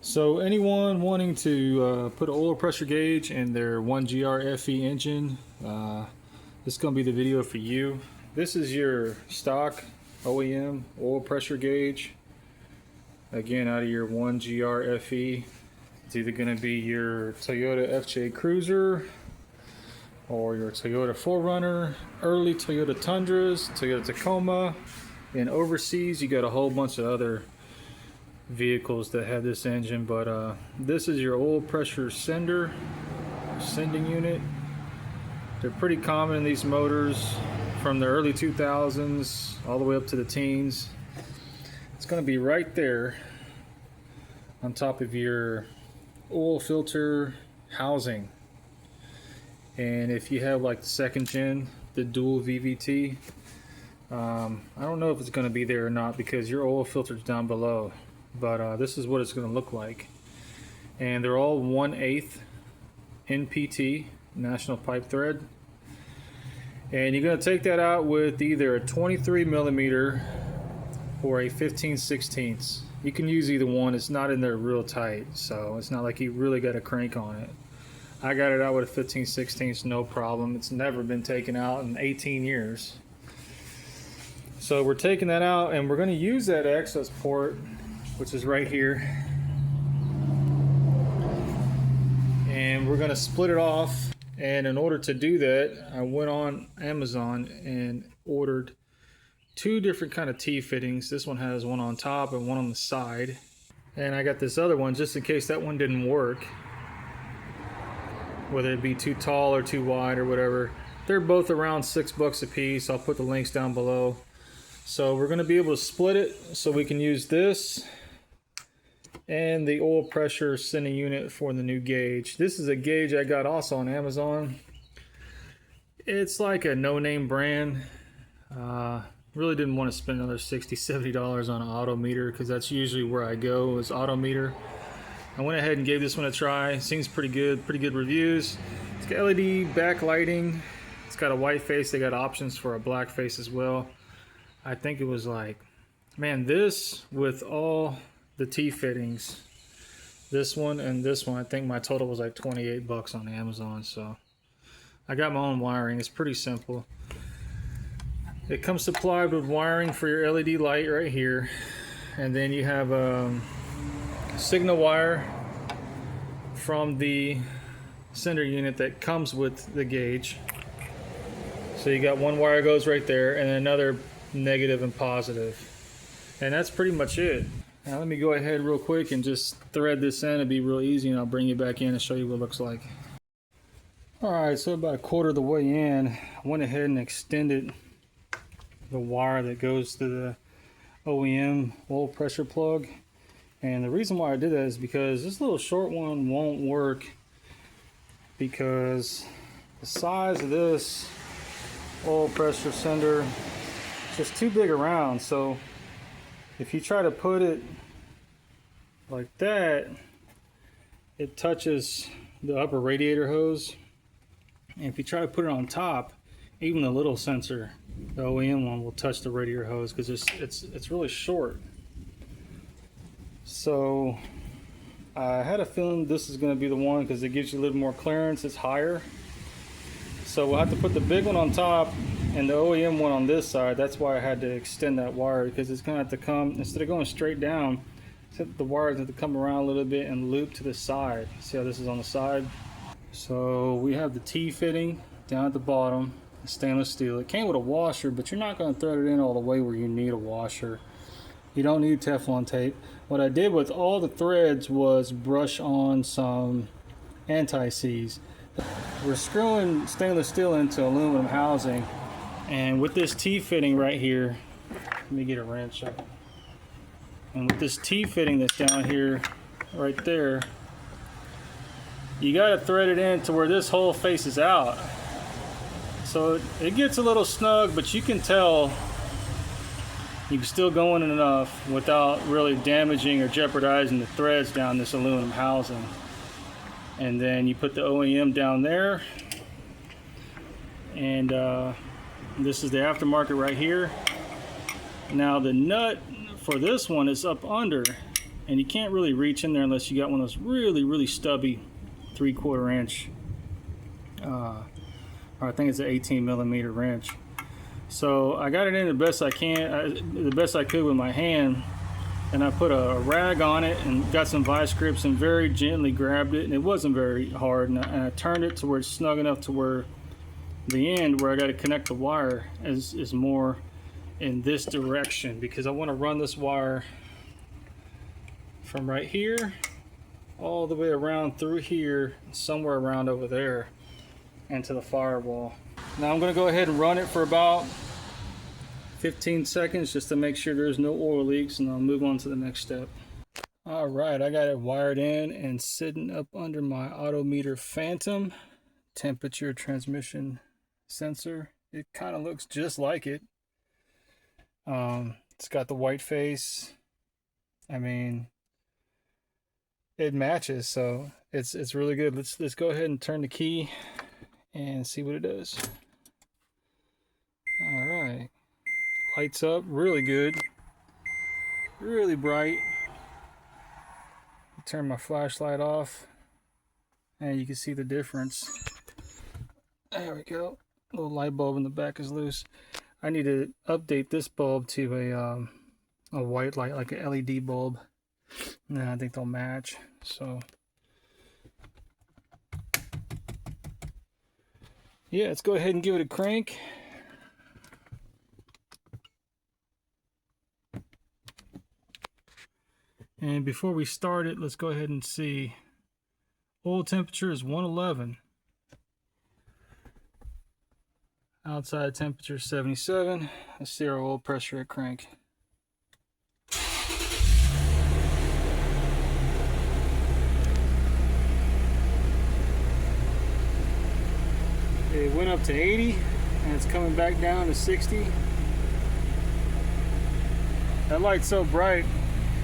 So anyone wanting to put an oil pressure gauge in their 1GR FE engine, this is going to be the video for you. This is your stock OEM oil pressure gauge. Again, out of your 1GR FE. It's either going to be your Toyota FJ Cruiser or your Toyota 4Runner, early Toyota Tundras, Toyota Tacoma, and overseas you got a whole bunch of other vehicles that have this engine, but this is your oil pressure sending unit. They're pretty common in these motors from the early 2000s all the way up to the teens. It's going to be right there on top of your oil filter housing. And if you have like the second gen, the dual VVT, I don't know if it's going to be there or not because your oil filter's down below, but this is what it's going to look like. And they're all 1/8 NPT, National Pipe Thread. And you're going to take that out with either a 23 millimeter or a 15/16. You can use either one. It's not in there real tight, so it's not like you really got a crank on it. I got it out with a 15/16, no problem. It's never been taken out in 18 years. So we're taking that out and we're going to use that access port, which is right here. And we're going to split it off. And in order to do that, I went on Amazon and ordered two different kind of T-fittings. This one has one on top and one on the side. And I got this other one just in case that one didn't work, whether it be too tall or too wide or whatever. They're both around $6 a piece. I'll put the links down below. So we're going to be able to split it so we can use this and the oil pressure sending unit for the new gauge. This is a gauge I got also on Amazon. It's like a no-name brand. Really didn't want to spend another $60–70 on an auto meter because that's usually where I go, is auto meter. I went ahead and gave this one a try. Seems pretty good reviews. It's got LED backlighting. It's got a white face. They got options for a black face as well. I think it was like, man, this with all the T-fittings, this one and this one, I think my total was like 28 bucks on Amazon. So I got my own wiring. It's pretty simple. It comes supplied with wiring for your LED light right here, and then you have a signal wire from the sender unit that comes with the gauge. So you got one wire goes right there and another negative and positive, and that's pretty much it. Now let me go ahead real quick and just thread this in. It'll be real easy, and I'll bring you back in and show you what it looks like. Alright, so about a quarter of the way in, I went ahead and extended the wire that goes to the OEM oil pressure plug. And the reason why I did that is because this little short one won't work because the size of this oil pressure sender is just too big around. So if you try to put it like that, it touches the upper radiator hose. And if you try to put it on top, even the little sensor, the OEM one, will touch the radiator hose because it's really short. So I had a feeling this is going to be the one because it gives you a little more clearance. It's higher. So we'll have to put the big one on top and the OEM one on this side. That's why I had to extend that wire, because it's going to have to come, instead of going straight down, the wires have to come around a little bit and loop to the side. See how this is on the side? So we have the T-fitting down at the bottom, stainless steel. It came with a washer, but you're not going to thread it in all the way where you need a washer. You don't need Teflon tape. What I did with all the threads was brush on some anti-seize. We're screwing stainless steel into aluminum housing, and with this T-fitting right here, let me get a wrench up. And with this T-fitting that's down here, right there, you got to thread it in to where this hole faces out. So it gets a little snug, but you can tell you can still go in enough without really damaging or jeopardizing the threads down this aluminum housing. And then you put the OEM down there, and this is the aftermarket right here. Now the nut for this one is up under, and you can't really reach in there unless you got one of those really stubby 3/4 inch, or I think it's an 18 millimeter wrench. So I got it in the best I can, the best I could with my hand, and I put a rag on it and got some vice grips and very gently grabbed it, and it wasn't very hard, and I turned it to where it's snug enough to where the end where I got to connect the wire is more in this direction, because I want to run this wire from right here all the way around through here, somewhere around over there, into the firewall. Now I'm going to go ahead and run it for about 15 seconds just to make sure there's no oil leaks, and I'll move on to the next step. All right, I got it wired in and sitting up under my Autometer Phantom temperature transmission sensor. It kind of looks just like it. It's got the white face. I mean, it matches, so it's really good. Let's go ahead and turn the key and see what it does. All right, lights up really good, really bright. Turn my flashlight off and you can see the difference. There we go. Little light bulb in the back is loose. I need to update this bulb to a white light, like an LED bulb. And I think they'll match. So yeah, let's go ahead and give it a crank. And before we start it, let's go ahead and see. Oil temperature is 111. Outside temperature 77. Let's see our oil pressure at crank. It went up to 80 and it's coming back down to 60. That light's so bright,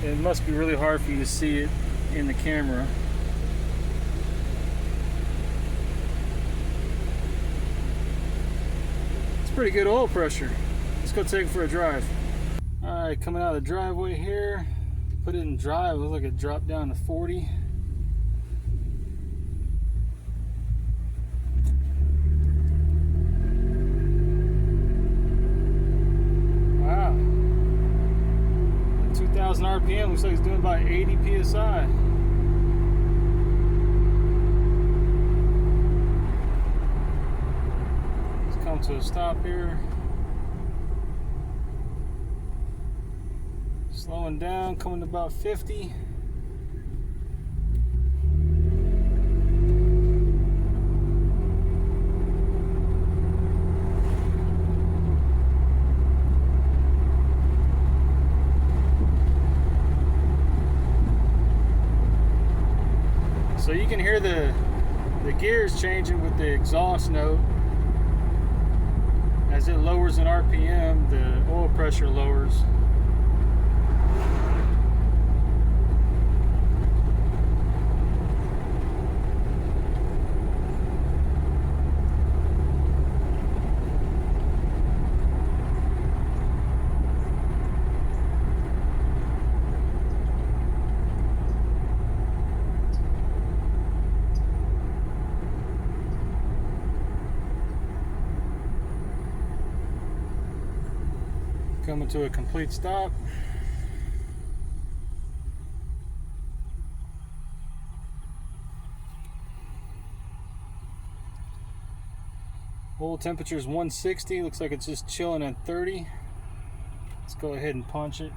it must be really hard for you to see it in the camera. It's pretty good oil pressure. Let's go take it for a drive. Alright, coming out of the driveway here. Put it in drive, it looks like it dropped down to 40. Wow. 2,000 RPM, looks like it's doing about 80 PSI. Let's come to a stop here. Slowing down, coming to about 50. So you can hear the gears changing with the exhaust note. As it lowers in RPM, the oil pressure lowers. Coming to a complete stop. Oil temperature is 160. Looks like it's just chilling at 30. Let's go ahead and punch it.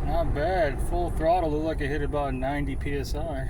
Not bad. Full throttle looked like it hit about 90 PSI.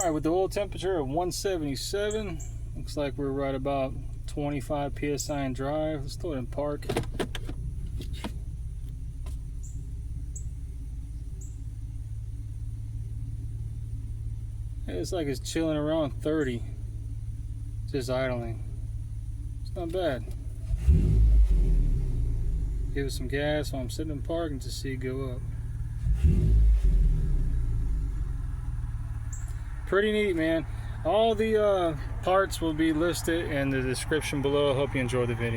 Alright, with the oil temperature of 177, looks like we're right about 25 psi in drive. Let's throw it in park. It's like it's chilling around 30, just idling. It's not bad. Give it some gas while I'm sitting in park and just see it go up. Pretty neat, man. All the parts will be listed in the description below. I hope you enjoy the video.